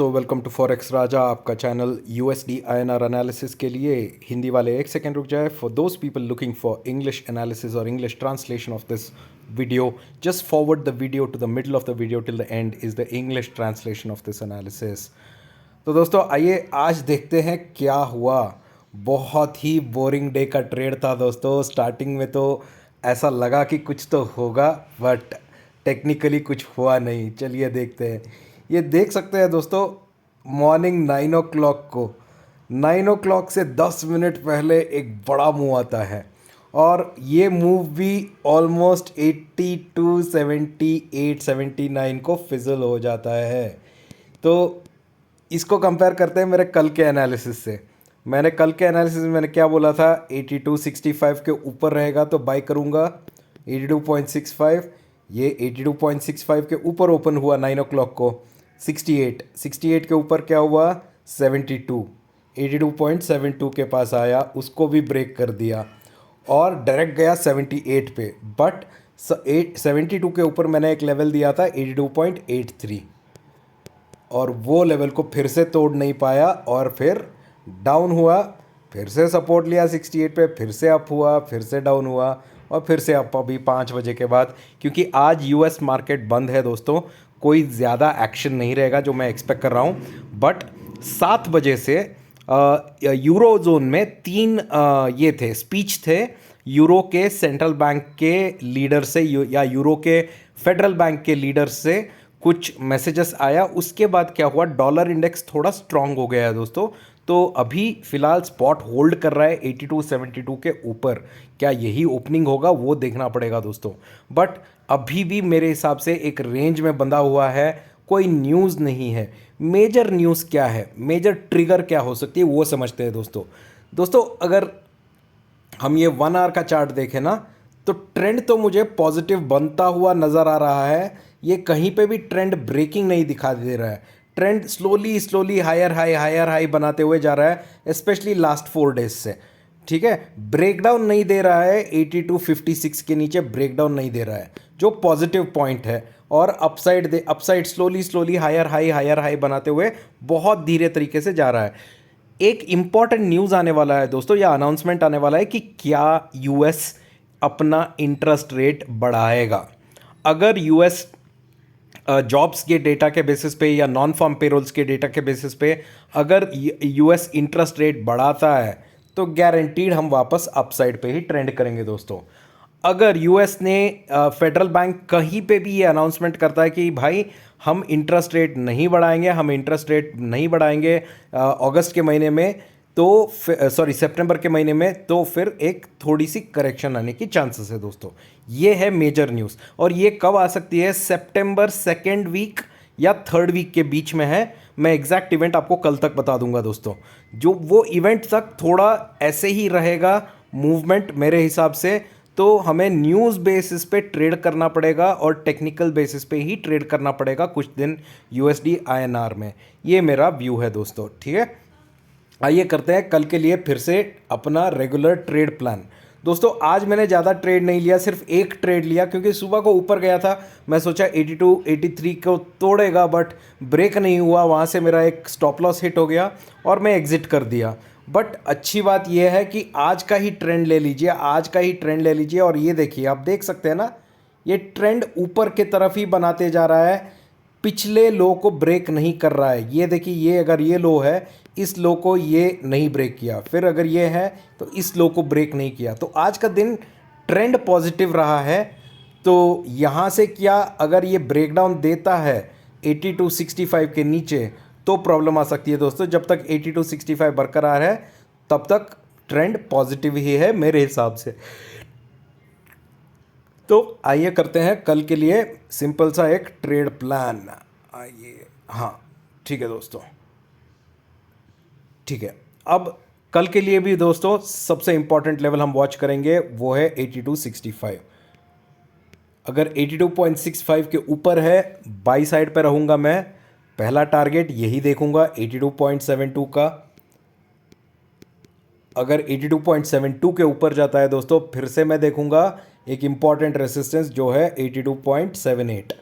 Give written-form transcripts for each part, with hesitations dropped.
दोस्तों, welcome to forex राजा, आपका channel USD INR analysis के लिए। हिंदी वाले एक सेकंड रुक जाए। For those people looking for English analysis और English translation of this video, just forward the video to the middle of the video till the end is the English translation of this analysis. तो दोस्तों आइए आज देखते हैं क्या हुआ। बहुत ही बोरिंग डे का ट्रेड था दोस्तों। स्टार्टिंग में तो ऐसा लगा कि कुछ तो होगा, बट टेक्निकली कुछ हुआ नहीं। चलिए देखते हैं। ये देख सकते हैं दोस्तों, मॉर्निंग 9 o'clock को 9 o'clock से 10 मिनट पहले एक बड़ा मूव आता है, और ये मूव भी ऑलमोस्ट 82 78 79 को फिजल हो जाता है। तो इसको कंपेयर करते हैं मेरे कल के एनालिसिस से। मैंने कल के एनालिसिस में मैंने क्या बोला था, 8265 के ऊपर रहेगा तो बाई करूँगा 82.65। ये 82.65 के ऊपर ओपन हुआ 9 o'clock को। 68 के ऊपर क्या हुआ, 72 82.72 के पास आया, उसको भी ब्रेक कर दिया और डायरेक्ट गया 78 पे। बट 72 के ऊपर मैंने एक लेवल दिया था 82.83, और वो लेवल को फिर से तोड़ नहीं पाया और फिर डाउन हुआ। फिर से सपोर्ट लिया 68 पे, फिर से अप हुआ, फिर से डाउन हुआ और फिर से अप अभी 5 बजे के बाद। क्योंकि आज यूएस मार्केट बंद है दोस्तों, कोई ज़्यादा एक्शन नहीं रहेगा जो मैं एक्सपेक्ट कर रहा हूँ। बट 7 बजे से यूरो जोन में 3 ये थे स्पीच थे यूरो के सेंट्रल बैंक के लीडर से या यूरो के फेडरल बैंक के लीडर से कुछ मैसेजेस आया। उसके बाद क्या हुआ, डॉलर इंडेक्स थोड़ा स्ट्रांग हो गया है दोस्तों। तो अभी फ़िलहाल स्पॉट होल्ड कर रहा है 82-72 के ऊपर। क्या यही ओपनिंग होगा वो देखना पड़ेगा दोस्तों। बट अभी भी मेरे हिसाब से एक रेंज में बंधा हुआ है, कोई न्यूज़ नहीं है। मेजर न्यूज़ क्या है, मेजर ट्रिगर क्या हो सकती है वो समझते हैं दोस्तों। दोस्तों अगर हम ये 1 आवर का चार्ट देखें ना, तो ट्रेंड तो मुझे पॉजिटिव बनता हुआ नज़र आ रहा है। ये कहीं पे भी ट्रेंड ब्रेकिंग नहीं दिखा दे रहा है। ट्रेंड स्लोली हायर हाई बनाते हुए जा रहा है, स्पेशली लास्ट 4 डेज से। ठीक है, ब्रेकडाउन नहीं दे रहा है, 8256 के नीचे ब्रेकडाउन नहीं दे रहा है, जो पॉजिटिव पॉइंट है। और अपसाइड स्लोली हायर हाई बनाते हुए बहुत धीरे तरीके से जा रहा है। एक इंपॉर्टेंट न्यूज़ आने वाला है दोस्तों, या अनाउंसमेंट आने वाला है कि क्या यूएस अपना इंटरेस्ट रेट बढ़ाएगा। अगर यूएस जॉब्स के डेटा के बेसिस पे या नॉन फार्म पेरोल्स के डेटा के बेसिस पे अगर यूएस इंटरेस्ट रेट बढ़ाता है, तो गारंटीड हम वापस अपसाइड पे ही ट्रेंड करेंगे दोस्तों। अगर यूएस ने फेडरल बैंक कहीं पे भी ये अनाउंसमेंट करता है कि भाई हम इंटरेस्ट रेट नहीं बढ़ाएंगे अगस्त के महीने में, तो सितंबर के महीने में, तो फिर एक थोड़ी सी करेक्शन आने की चांसेस है दोस्तों। ये है मेजर न्यूज़। और ये कब आ सकती है, सितंबर 2nd वीक या 3rd वीक के बीच में है। मैं एग्जैक्ट इवेंट आपको कल तक बता दूंगा दोस्तों। जो वो इवेंट तक थोड़ा ऐसे ही रहेगा मूवमेंट मेरे हिसाब से। तो हमें न्यूज़ बेसिस पे ट्रेड करना पड़ेगा और टेक्निकल बेसिस पे ही ट्रेड करना पड़ेगा कुछ दिन यूएसडी आईएनआर में। ये मेरा व्यू है दोस्तों। ठीक है, आइए करते हैं कल के लिए फिर से अपना रेगुलर ट्रेड प्लान। दोस्तों आज मैंने ज़्यादा ट्रेड नहीं लिया, सिर्फ एक ट्रेड लिया, क्योंकि सुबह को ऊपर गया था। मैं सोचा 82 83 को तोड़ेगा, बट ब्रेक नहीं हुआ। वहाँ से मेरा एक स्टॉप लॉस हिट हो गया और मैं एग्जिट कर दिया। बट अच्छी बात यह है कि आज का ही ट्रेंड ले लीजिए, और ये देखिए, आप देख सकते हैं ना, ये ट्रेंड ऊपर के तरफ ही बनाते जा रहा है, पिछले लो को ब्रेक नहीं कर रहा है। ये देखिए, ये अगर ये लो है, इस लो को ये नहीं ब्रेक किया, फिर अगर ये है तो इस लो को ब्रेक नहीं किया। तो आज का दिन ट्रेंड पॉजिटिव रहा है। तो यहाँ से क्या, अगर ये ब्रेकडाउन देता है 8265 के नीचे, तो प्रॉब्लम आ सकती है दोस्तों। जब तक 8265 बरकरार है तब तक ट्रेंड पॉजिटिव ही है मेरे हिसाब से। तो आइए करते हैं कल के लिए सिंपल सा एक ट्रेड प्लान। आइए, हाँ ठीक है दोस्तों, ठीक है। अब कल के लिए भी दोस्तों सबसे इंपॉर्टेंट लेवल हम वॉच करेंगे, वो है 8265। अगर 82.65 के ऊपर है, बाई साइड पे रहूँगा मैं। पहला टारगेट यही देखूंगा 82.72 का। अगर 82.72 के ऊपर जाता है दोस्तों, फिर से मैं देखूंगा एक इम्पॉर्टेंट रेसिस्टेंस जो है 82.78,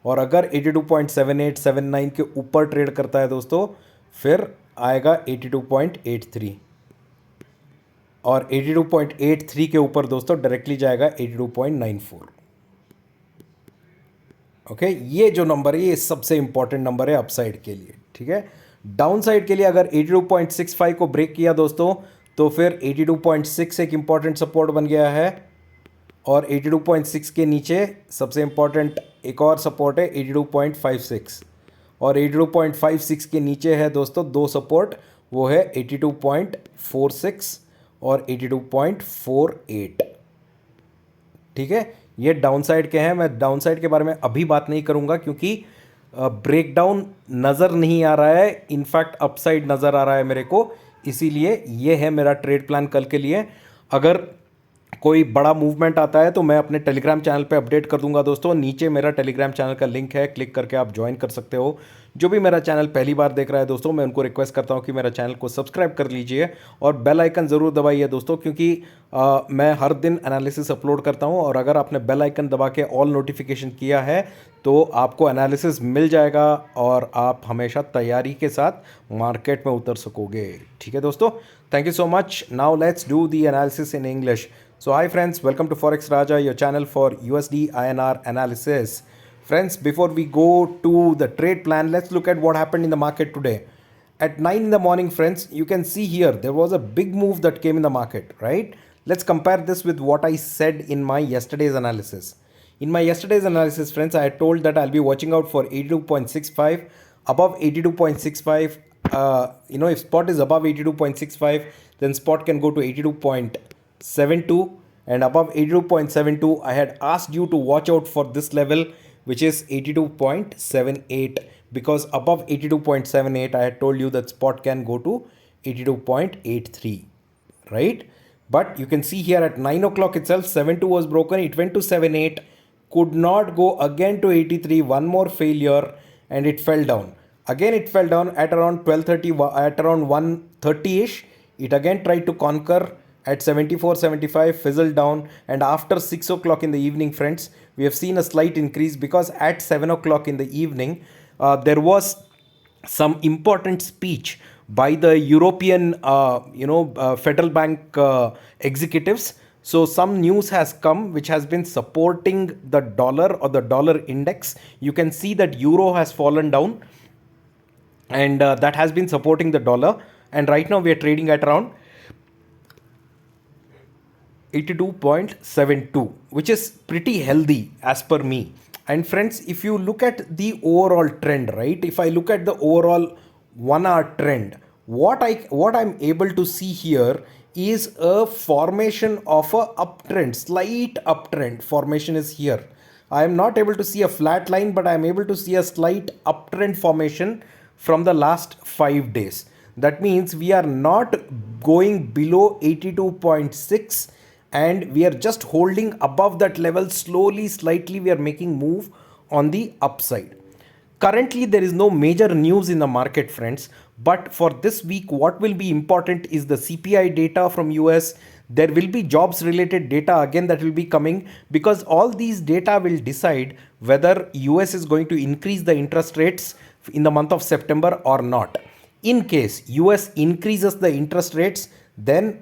और अगर 82.78 79 के ऊपर ट्रेड करता है दोस्तों फिर आएगा 82.83 और 82.83 के ऊपर दोस्तों डायरेक्टली जाएगा 82.94। ओके ये जो नंबर है ये सबसे इंपॉर्टेंट नंबर है अपसाइड के लिए, ठीक है। डाउन साइड के लिए अगर 82.65 को ब्रेक किया दोस्तों तो फिर 82.6 एक इंपॉर्टेंट सपोर्ट बन गया है और 82.6 के नीचे सबसे इंपॉर्टेंट एक और सपोर्ट है 82.56 और 82.56 के नीचे है दोस्तों दो सपोर्ट, वो है 82.46 और 82.48, ठीक है। ये डाउन साइड के हैं, मैं डाउन साइड के बारे में अभी बात नहीं करूंगा क्योंकि ब्रेकडाउन नज़र नहीं आ रहा है, इनफैक्ट अपसाइड नज़र आ रहा है मेरे को, इसीलिए ये है मेरा ट्रेड प्लान कल के लिए। अगर कोई बड़ा मूवमेंट आता है तो मैं अपने टेलीग्राम चैनल पे अपडेट कर दूंगा दोस्तों। नीचे मेरा टेलीग्राम चैनल का लिंक है, क्लिक करके आप ज्वाइन कर सकते हो। जो भी मेरा चैनल पहली बार देख रहा है दोस्तों मैं उनको रिक्वेस्ट करता हूं कि मेरा चैनल को सब्सक्राइब कर लीजिए और बेल आइकन ज़रूर दबाइए दोस्तों, क्योंकि मैं हर दिन एनालिसिस अपलोड करता हूं और अगर आपने बेल आइकन दबा के ऑल नोटिफिकेशन किया है तो आपको एनालिसिस मिल जाएगा और आप हमेशा तैयारी के साथ मार्केट में उतर सकोगे, ठीक है दोस्तों। Thank you so much. Now let's do the analysis in English. So hi friends, welcome to Forex Raja, your channel for USD INR analysis. Friends, before we go to the trade plan, let's look at what happened in the market today. At 9 in the morning, friends, you can see here there was a big move that came in the market, right? Let's compare this with what I said in my yesterday's analysis. In my yesterday's analysis, friends, I had told that I'll be watching out for 82.65, above 82.65. If spot is above 82.65, then spot can go to 82.72, and above 82.72 I had asked you to watch out for this level, which is 82.78, because above 82.78 I had told you that spot can go to 82.83, right? But you can see here at 9 o'clock itself 72 was broken, it went to 78, could not go again to 83, one more failure, and it fell down. Again it fell down at around 12:30, at around 1:30ish. It again tried to conquer at 74.75, fizzled down, and after 6 o'clock in the evening, friends, we have seen a slight increase, because at 7 o'clock in the evening there was some important speech by the European Federal Bank executives. So some news has come which has been supporting the dollar or the dollar index. You can see that euro has fallen down, and that has been supporting the dollar, and right now we are trading at around 82.72, which is pretty healthy as per me. And friends, if you look at the overall trend, right, if I look at the overall 1 hour trend, what I'm able to see here is a formation of a uptrend, slight uptrend formation is here. I am not able to see a flat line, but I am able to see a slight uptrend formation from the last 5 days. That means we are not going below 82.6, and we are just holding above that level. Slowly, slightly we are making move on the upside. Currently there is no major news in the market, friends, but for this week what will be important is the CPI data from US. There will be jobs related data again that will be coming, because all these data will decide whether US is going to increase the interest rates in the month of September or not. In case US increases the interest rates, then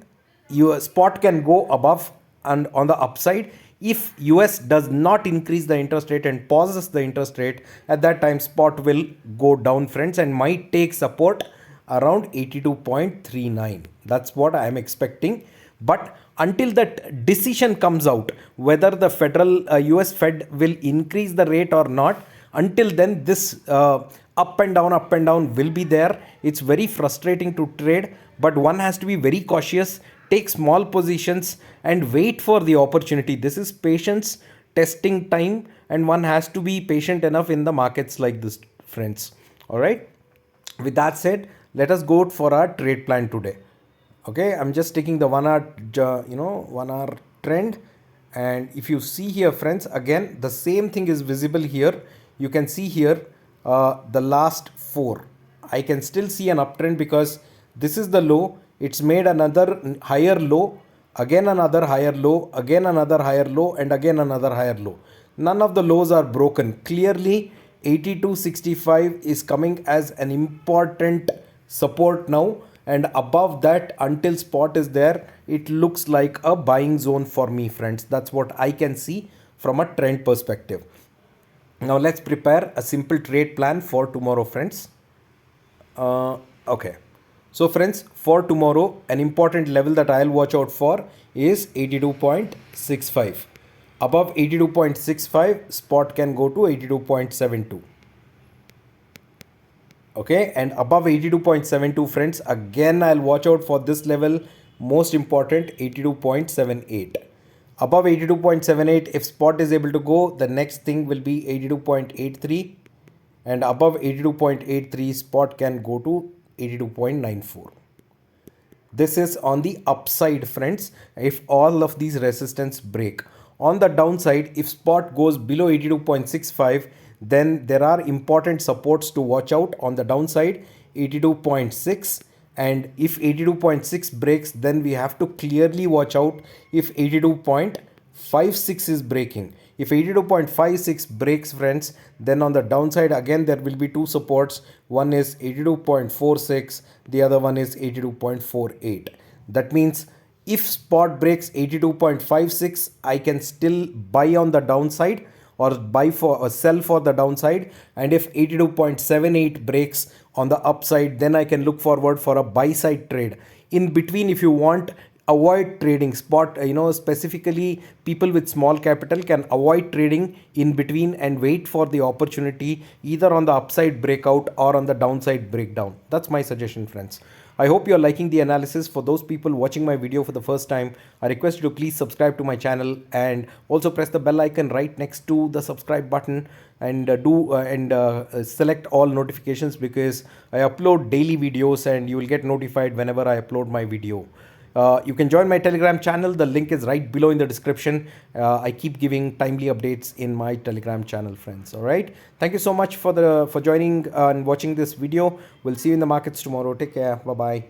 your spot can go above and on the upside. If US does not increase the interest rate and pauses the interest rate, at that time spot will go down, friends, and might take support around 82.39. That's what I am expecting. But until that decision comes out whether the federal US Fed will increase the rate or not, until then this up and down will be there. It's very frustrating to trade, but one has to be very cautious, take small positions and wait for the opportunity. This is patience testing time, and one has to be patient enough in the markets like this, friends. All right, with that said, let us go for our trade plan today. Okay, I'm just taking the 1 hour 1 hour trend, and if you see here, friends, again the same thing is visible here. You can see here the last 4. I can still see an uptrend because this is the low. It's made another higher low, again another higher low, again another higher low, and again another higher low. None of the lows are broken. Clearly, 82.65 is coming as an important support now, and above that, until spot is there, it looks like a buying zone for me, friends. That's what I can see from a trend perspective. Now let's prepare a simple trade plan for tomorrow, friends. Okay. So friends, for tomorrow, an important level that I'll watch out for is 82.65. Above 82.65, spot can go to 82.72. Okay, and above 82.72, friends, again I'll watch out for this level. Most important, 82.78. Above 82.78, if spot is able to go, the next thing will be 82.83, and above 82.83, spot can go to 82.94. This is on the upside, friends, if all of these resistance break. On the downside, if spot goes below 82.65, then there are important supports to watch out. On the downside, 82.6, and if 82.6 breaks, then we have to clearly watch out if 82.56 is breaking. If 82.56 breaks, friends, then on the downside again there will be two supports. One is 82.46, the other one is 82.48. That means if spot breaks 82.56, I can still buy on the downside, or buy for or sell for the downside. And if 82.78 breaks on the upside, then I can look forward for a buy side trade. In between, if you want, avoid trading spot, specifically people with small capital can avoid trading in between and wait for the opportunity either on the upside breakout or on the downside breakdown. That's my suggestion, friends. I hope you're liking the analysis. For those people watching my video for the first time, I request you to please subscribe to my channel and also press the bell icon right next to the subscribe button, and select all notifications, because I upload daily videos and you will get notified whenever I upload my video. You can join my Telegram channel. The link is right below in the description. I keep giving timely updates in my Telegram channel, friends. All right. Thank you so much for joining and watching this video. We'll see you in the markets tomorrow. Take care. Bye bye.